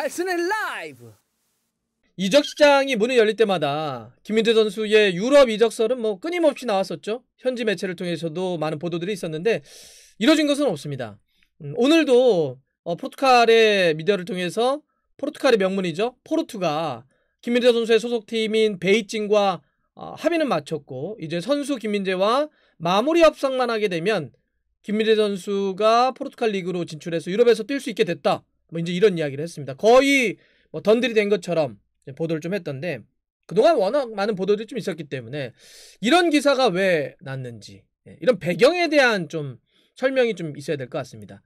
달순의 라이브. 이적 시장이 문이 열릴 때마다 김민재 선수의 유럽 이적설은 뭐 끊임없이 나왔었죠. 현지 매체를 통해서도 많은 보도들이 있었는데 이뤄진 것은 없습니다. 오늘도 포르투갈의 미디어를 통해서 포르투갈의 명문이죠. 포르투가 김민재 선수의 소속팀인 베이징과 합의는 마쳤고 이제 선수 김민재와 마무리 협상만 하게 되면 김민재 선수가 포르투갈 리그로 진출해서 유럽에서 뛸 수 있게 됐다. 뭐 이제 이런 이야기를 했습니다. 거의 뭐 던들이 된 것처럼 보도를 좀 했던데 그동안 워낙 많은 보도들이 좀 있었기 때문에 이런 기사가 왜 났는지 이런 배경에 대한 좀 설명이 좀 있어야 될 것 같습니다.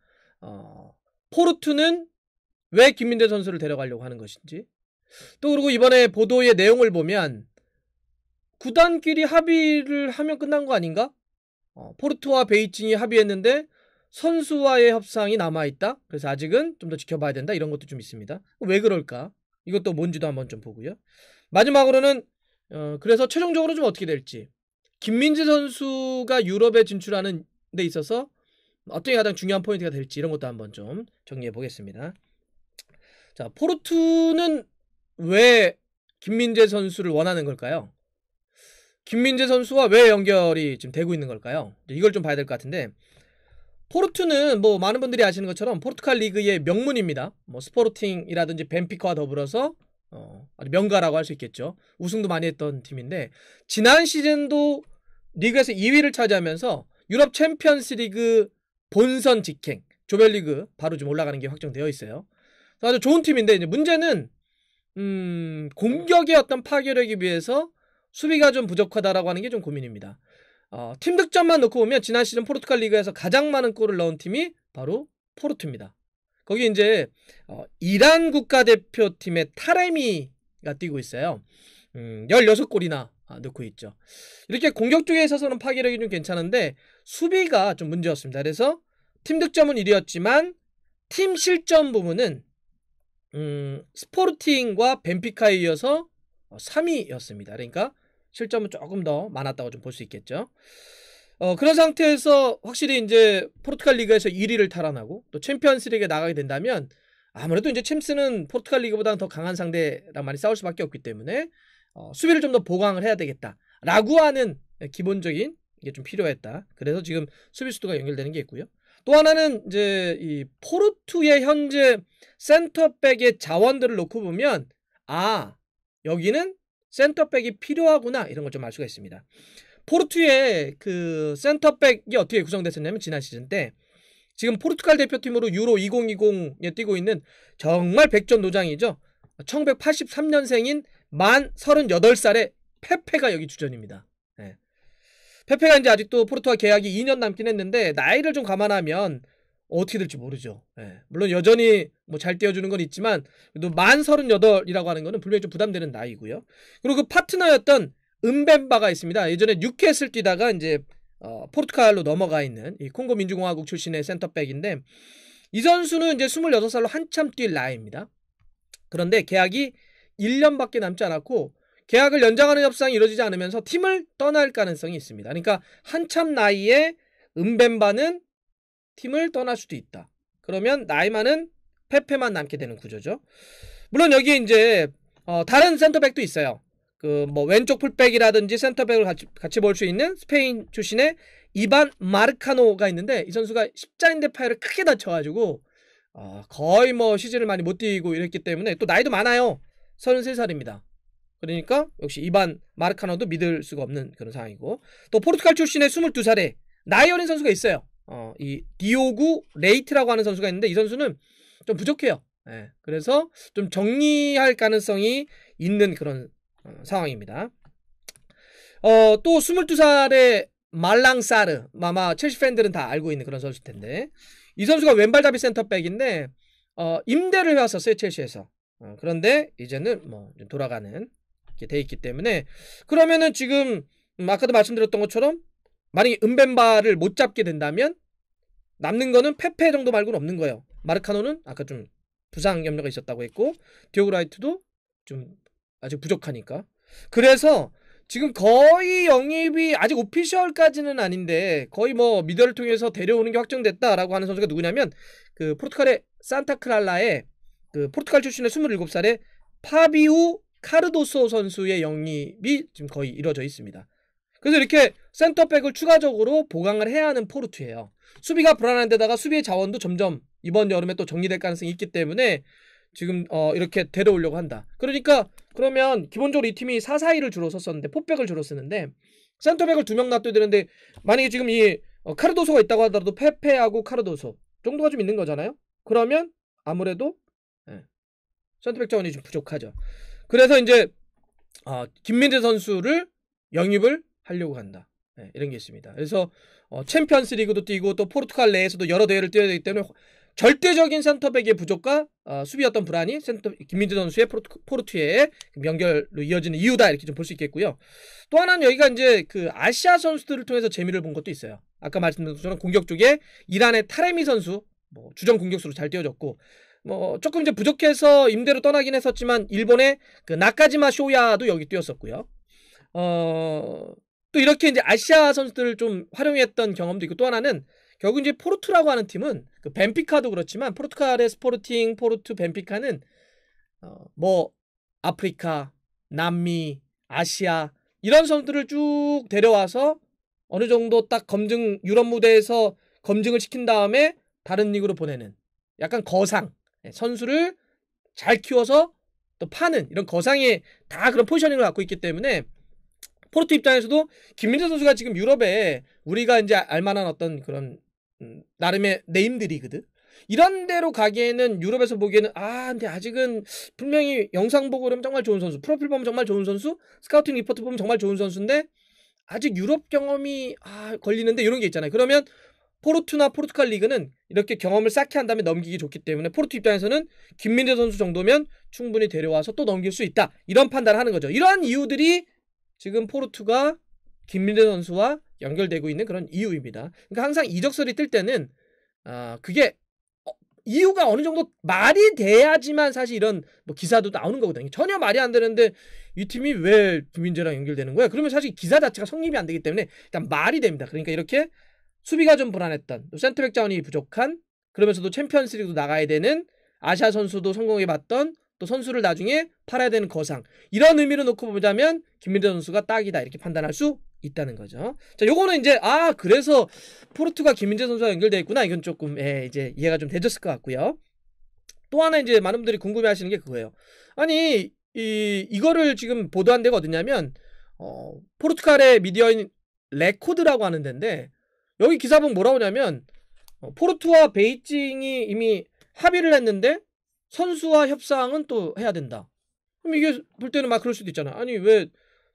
포르투는 왜 김민재 선수를 데려가려고 하는 것인지 또 그리고 이번에 보도의 내용을 보면 구단끼리 합의를 하면 끝난 거 아닌가? 포르투와 베이징이 합의했는데 선수와의 협상이 남아있다. 그래서 아직은 좀 더 지켜봐야 된다. 이런 것도 좀 있습니다. 왜 그럴까? 이것도 뭔지도 한번 좀 보고요. 마지막으로는 그래서 최종적으로 좀 어떻게 될지 김민재 선수가 유럽에 진출하는 데 있어서 어떤 게 가장 중요한 포인트가 될지 이런 것도 한번 좀 정리해 보겠습니다. 자, 포르투는 왜 김민재 선수를 원하는 걸까요? 김민재 선수와 왜 연결이 지금 되고 있는 걸까요? 이걸 좀 봐야 될 것 같은데 포르투는 뭐 많은 분들이 아시는 것처럼 포르투갈 리그의 명문입니다. 뭐 스포르팅이라든지 벤피카와 더불어서 아주 명가라고 할 수 있겠죠. 우승도 많이 했던 팀인데 지난 시즌도 리그에서 2위를 차지하면서 유럽 챔피언스 리그 본선 직행 조별리그 바로 좀 올라가는 게 확정되어 있어요. 아주 좋은 팀인데 이제 문제는 공격의 어떤 파괴력에 비해서 수비가 좀 부족하다라고 하는 게 좀 고민입니다. 팀 득점만 놓고 보면 지난 시즌 포르투갈 리그에서 가장 많은 골을 넣은 팀이 바로 포르투입니다. 거기 이제 이란 국가대표팀의 타레미가 뛰고 있어요. 16골이나 넣고 있죠. 이렇게 공격 쪽에 있어서는 파괴력이 좀 괜찮은데 수비가 좀 문제였습니다. 그래서 팀 득점은 1위였지만 팀 실점 부분은 스포르팅과 벤피카에 이어서 3위였습니다. 그러니까 실점은 조금 더 많았다고 좀 볼 수 있겠죠. 그런 상태에서 확실히 이제 포르투갈 리그에서 1위를 탈환하고 또 챔피언스 리그에 나가게 된다면 아무래도 이제 챔스는 포르투갈 리그보다는 더 강한 상대랑 많이 싸울 수밖에 없기 때문에 수비를 좀 더 보강을 해야 되겠다라고 하는 기본적인 게 좀 필요했다. 그래서 지금 수비수도가 연결되는 게 있고요. 또 하나는 이제 이 포르투의 현재 센터백의 자원들을 놓고 보면 여기는 센터백이 필요하구나 이런 걸 좀 알 수가 있습니다. 포르투의 그 센터백이 어떻게 구성됐었냐면 지난 시즌 때 지금 포르투갈 대표팀으로 유로 2020에 뛰고 있는 정말 백전노장이죠. 1983년생인 만 38살의 페페가 여기 주전입니다. 페페가 이제 아직도 포르투갈 계약이 2년 남긴 했는데 나이를 좀 감안하면 어떻게 될지 모르죠. 물론 여전히 뭐 잘 띄워주는 건 있지만 그래도 만 38이라고 하는 거는 분명히 좀 부담되는 나이고요. 그리고 그 파트너였던 은벤바가 있습니다. 예전에 뉴캐슬 뛰다가 이제 포르투갈로 넘어가 있는 이 콩고 민주공화국 출신의 센터백인데 이 선수는 이제 26살로 한참 뛸 나이입니다. 그런데 계약이 1년밖에 남지 않았고 계약을 연장하는 협상이 이루어지지 않으면서 팀을 떠날 가능성이 있습니다. 그러니까 한참 나이에 은벤바는 팀을 떠날 수도 있다. 그러면 나이 많은 페페만 남게 되는 구조죠. 물론 여기에 이제 다른 센터백도 있어요. 그 뭐 왼쪽 풀백이라든지 센터백을 같이 볼 수 있는 스페인 출신의 이반 마르카노가 있는데 이 선수가 십자인대 파열을 크게 다쳐가지고 거의 뭐 시즌을 많이 못 뛰고 이랬기 때문에 또 나이도 많아요. 33살입니다. 그러니까 역시 이반 마르카노도 믿을 수가 없는 그런 상황이고 또 포르투갈 출신의 22살의 나이 어린 선수가 있어요. 이 디오구 레이트라고 하는 선수가 있는데 이 선수는 좀 부족해요. 그래서 좀 정리할 가능성이 있는 그런 상황입니다. 또 22살의 말랑사르 아마 첼시 팬들은 다 알고 있는 그런 선수일 텐데 이 선수가 왼발잡이 센터백인데 임대를 해왔었어요. 첼시에서. 그런데 이제는 뭐 돌아가는 게 돼 있기 때문에 그러면은 지금 아까도 말씀드렸던 것처럼 만약에 은벤바를 못 잡게 된다면 남는 거는 페페 정도 말고는 없는 거예요. 마르카노는 아까 좀 부상 염려가 있었다고 했고 디오고 라이트도 좀 아직 부족하니까 그래서 지금 거의 영입이 아직 오피셜까지는 아닌데 거의 뭐 미디어를 통해서 데려오는 게 확정됐다라고 하는 선수가 누구냐면 그 포르투갈의 산타크랄라의 그 포르투갈 출신의 27살의 파비우 카르도소 선수의 영입이 지금 거의 이루어져 있습니다. 그래서 이렇게 센터백을 추가적으로 보강을 해야 하는 포르투예요. 수비가 불안한 데다가 수비의 자원도 점점 이번 여름에 또 정리될 가능성이 있기 때문에 지금 이렇게 데려오려고 한다. 그러니까 그러면 기본적으로 이 팀이 4-4-2를 주로 썼었는데 포백을 주로 쓰는데 센터백을 2명 놔둬야 되는데 만약에 지금 이 카르도소가 있다고 하더라도 페페하고 카르도소 정도가 좀 있는 거잖아요. 그러면 아무래도 센터백 자원이 좀 부족하죠. 그래서 이제 김민재 선수를 영입을 하려고 한다. 이런 게 있습니다. 그래서 챔피언스 리그도 뛰고 또 포르투갈 내에서도 여러 대회를 뛰어야 되기 때문에 절대적인 센터백의 부족과 수비 어떤 불안이 김민재 선수의 포르투의 연결로 이어지는 이유다 이렇게 좀 볼 수 있겠고요. 또 하나는 여기가 이제 그 아시아 선수들을 통해서 재미를 본 것도 있어요. 아까 말씀드린 것처럼 공격 쪽에 이란의 타레미 선수 뭐 주전 공격수로 잘 뛰어졌고 뭐 조금 이제 부족해서 임대로 떠나긴 했었지만 일본의 그 나카지마 쇼야도 여기 뛰었었고요. 또 이렇게 이제 아시아 선수들을 좀 활용했던 경험도 있고 또 하나는 결국 이제 포르투라고 하는 팀은 그 벤피카도 그렇지만 포르투갈의 스포르팅, 포르투, 벤피카는 뭐 아프리카, 남미, 아시아 이런 선수들을 쭉 데려와서 어느 정도 딱 검증 유럽 무대에서 검증을 시킨 다음에 다른 리그로 보내는 약간 거상 선수를 잘 키워서 또 파는 이런 거상의 다 그런 포지셔닝을 갖고 있기 때문에 포르투 입장에서도 김민재 선수가 지금 유럽에 우리가 이제 알만한 어떤 그런 나름의 네임들이거든. 이런 데로 가기에는 유럽에서 보기에는 근데 아직은 분명히 영상 보고 그러면 정말 좋은 선수, 프로필 보면 정말 좋은 선수, 스카우팅 리포트 보면 정말 좋은 선수인데 아직 유럽 경험이 걸리는데 이런 게 있잖아요. 그러면 포르투나 포르투갈 리그는 이렇게 경험을 쌓게 한 다음에 넘기기 좋기 때문에 포르투 입장에서는 김민재 선수 정도면 충분히 데려와서 또 넘길 수 있다. 이런 판단을 하는 거죠. 이러한 이유들이 지금 포르투가 김민재 선수와 연결되고 있는 그런 이유입니다. 그러니까 항상 이적설이 뜰 때는 그게 이유가 어느 정도 말이 돼야지만 사실 이런 뭐 기사도 나오는 거거든요. 전혀 말이 안 되는데 이 팀이 왜 김민재랑 연결되는 거야? 그러면 사실 기사 자체가 성립이 안 되기 때문에 일단 말이 됩니다. 그러니까 이렇게 수비가 좀 불안했던 센터백 자원이 부족한 그러면서도 챔피언스리그도 나가야 되는 아시아 선수도 성공해봤던 또 선수를 나중에 팔아야 되는 거상 이런 의미로 놓고 보자면 김민재 선수가 딱이다 이렇게 판단할 수 있다는 거죠. 자, 요거는 이제 그래서 포르투가 김민재 선수와 연결되어 있구나. 이건 조금 이제 이해가 좀 되졌을 것 같고요. 또 하나 이제 많은 분들이 궁금해하시는 게 그거예요. 아니 이거를 지금 보도한 데가 어디냐면 포르투갈의 미디어인 레코드라고 하는 데인데 여기 기사 보면 뭐라고 하냐면 포르투와 베이징이 이미 합의를 했는데 선수와 협상은 또 해야 된다. 그럼 이게 볼 때는 막 그럴 수도 있잖아. 아니 왜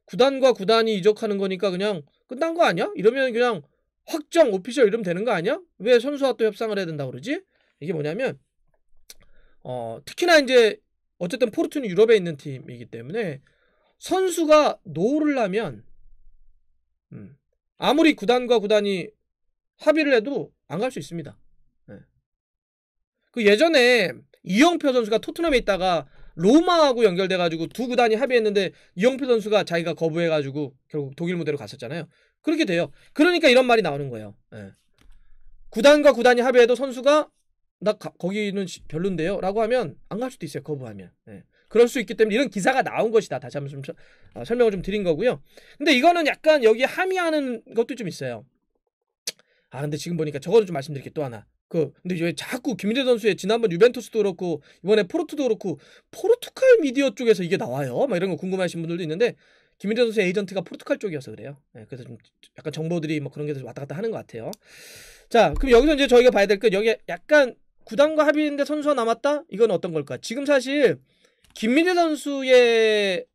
구단과 구단이 이적하는 거니까 그냥 끝난 거 아니야? 이러면 그냥 확정 오피셜 이러면 되는 거 아니야? 왜 선수와 또 협상을 해야 된다고 그러지? 이게 뭐냐면 특히나 이제 어쨌든 포르투는 유럽에 있는 팀이기 때문에 선수가 노를 하면 아무리 구단과 구단이 합의를 해도 안 갈 수 있습니다. 그 예전에 이영표 선수가 토트넘에 있다가 로마하고 연결돼가지고 두 구단이 합의했는데 이영표 선수가 자기가 거부해가지고 결국 독일 무대로 갔었잖아요. 그렇게 돼요. 그러니까 이런 말이 나오는 거예요. 구단과 구단이 합의해도 선수가 나 거기는 별론데요 라고 하면 안 갈 수도 있어요. 거부하면. 그럴 수 있기 때문에 이런 기사가 나온 것이다. 다시 한번 좀 설명을 좀 드린 거고요. 근데 이거는 약간 여기 함의하는 것도 좀 있어요. 근데 지금 보니까 저거는 좀 말씀드릴게요. 또 하나. 근데 왜 자꾸 김민재 선수의 지난번 유벤투스도 그렇고 이번에 포르투도 그렇고 포르투갈 미디어 쪽에서 이게 나와요? 막 이런 거 궁금해하시는 분들도 있는데 김민재 선수의 에이전트가 포르투갈 쪽이어서 그래요. 그래서 좀 약간 정보들이 뭐 그런 게 왔다 갔다 하는 것 같아요. 자, 그럼 여기서 이제 저희가 봐야 될 건 여기 약간 구단과 합의인데 선수가 남았다? 이건 어떤 걸까? 지금 사실 김민재 선수의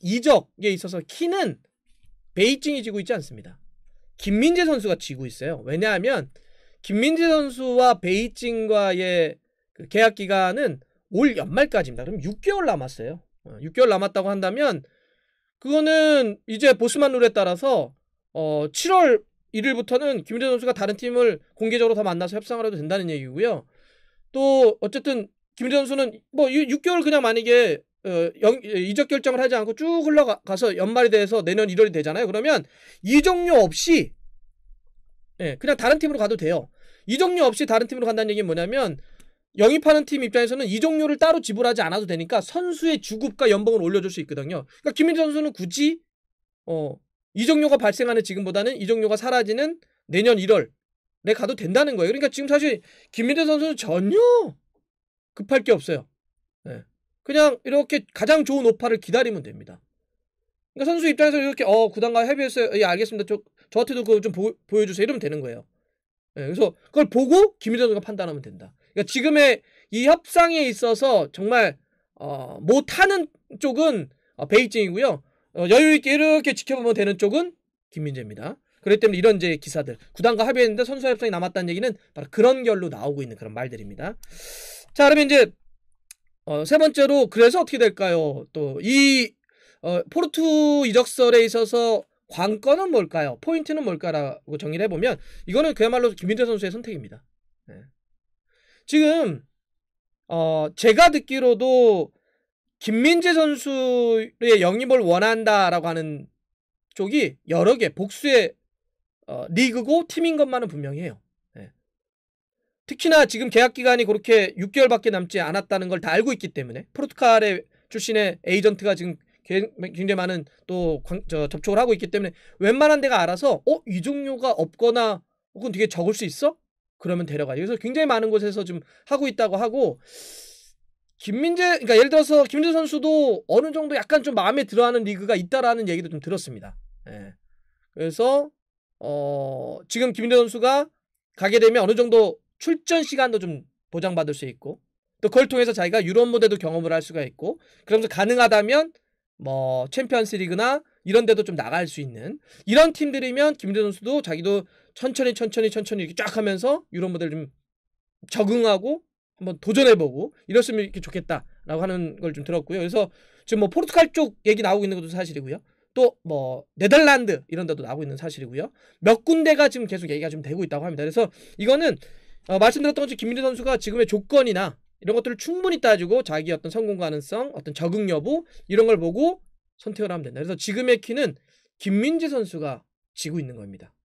이적에 있어서 키는 베이징이 지고 있지 않습니다. 김민재 선수가 지고 있어요. 왜냐하면 김민재 선수와 베이징과의 그 계약 기간은 올 연말까지입니다. 그럼 6개월 남았어요. 6개월 남았다고 한다면 그거는 이제 보스만 룰에 따라서 7월 1일부터는 김민재 선수가 다른 팀을 공개적으로 다 만나서 협상을 해도 된다는 얘기고요. 또 어쨌든 김민재 선수는 뭐 6개월 그냥 만약에 이적 결정을 하지 않고 쭉 흘러가서 연말이 돼서 내년 1월이 되잖아요. 그러면 이적료 없이 그냥 다른 팀으로 가도 돼요. 이적료 없이 다른 팀으로 간다는 얘기는 뭐냐면 영입하는 팀 입장에서는 이적료를 따로 지불하지 않아도 되니까 선수의 주급과 연봉을 올려줄 수 있거든요. 그러니까 김민재 선수는 굳이 이적료가 발생하는 지금보다는 이적료가 사라지는 내년 1월에 가도 된다는 거예요. 그러니까 지금 사실 김민재 선수는 전혀 급할 게 없어요. 네. 그냥 이렇게 가장 좋은 오파를 기다리면 됩니다. 그러니까 선수 입장에서 이렇게 구단과 협의했어요. 예, 알겠습니다. 저한테도 그거 좀 보여주세요. 이러면 되는 거예요. 네, 그래서 그걸 보고 김민재 선수가 판단하면 된다. 그러니까 지금의 이 협상에 있어서 정말 못하는 쪽은 베이징이고요. 여유 있게 이렇게 지켜보면 되는 쪽은 김민재입니다. 그렇기 때문에 이런 이제 기사들, 구단과 합의했는데 선수 협상이 남았다는 얘기는 바로 그런 결로 나오고 있는 그런 말들입니다. 자, 그러면 이제 세 번째로 그래서 어떻게 될까요? 또 이 포르투 이적설에 있어서 관건은 뭘까요? 포인트는 뭘까라고 정리를 해보면 이거는 그야말로 김민재 선수의 선택입니다. 네. 지금 제가 듣기로도 김민재 선수의 영입을 원한다라고 하는 쪽이 여러 개 복수의 리그고 팀인 것만은 분명히 해요. 네. 특히나 지금 계약 기간이 그렇게 6개월밖에 남지 않았다는 걸 다 알고 있기 때문에 포르투갈의 출신의 에이전트가 지금 굉장히 많은 또 접촉을 하고 있기 때문에 웬만한 데가 알아서 이적료가 없거나 혹은 되게 적을 수 있어? 그러면 데려가요. 그래서 굉장히 많은 곳에서 좀 하고 있다고 하고 그러니까 예를 들어서 김민재 선수도 어느 정도 약간 좀 마음에 들어하는 리그가 있다라는 얘기도 좀 들었습니다. 예. 그래서 지금 김민재 선수가 가게 되면 어느 정도 출전 시간도 좀 보장받을 수 있고 또 그걸 통해서 자기가 유럽 무대도 경험을 할 수가 있고 그러면서 가능하다면 뭐 챔피언스 리그나 이런 데도 좀 나갈 수 있는 이런 팀들이면 김민재 선수도 자기도 천천히 이렇게 쫙 하면서 유럽 무대를 좀 적응하고 한번 도전해보고 이랬으면 이렇게 좋겠다라고 하는 걸 좀 들었고요. 그래서 지금 뭐 포르투갈 쪽 얘기 나오고 있는 것도 사실이고요. 또 뭐 네덜란드 이런 데도 나오고 있는 사실이고요. 몇 군데가 지금 계속 얘기가 좀 되고 있다고 합니다. 그래서 이거는 말씀드렸던 것처럼 김민재 선수가 지금의 조건이나 이런 것들을 충분히 따지고 자기 어떤 성공 가능성, 어떤 적응 여부 이런 걸 보고 선택을 하면 된다. 그래서 지금의 키는 김민재 선수가 지고 있는 겁니다.